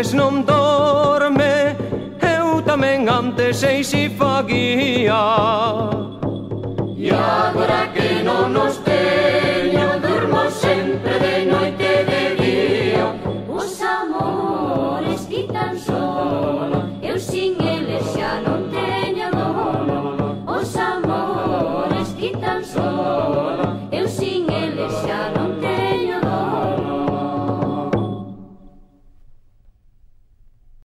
antes non dorme, eu tamén antes sei si faguía. E agora que non nos teño, durmo sempre de noite e de día. Os amores quitan solo, eu sin eles xa non teño dono. Os amores quitan solo.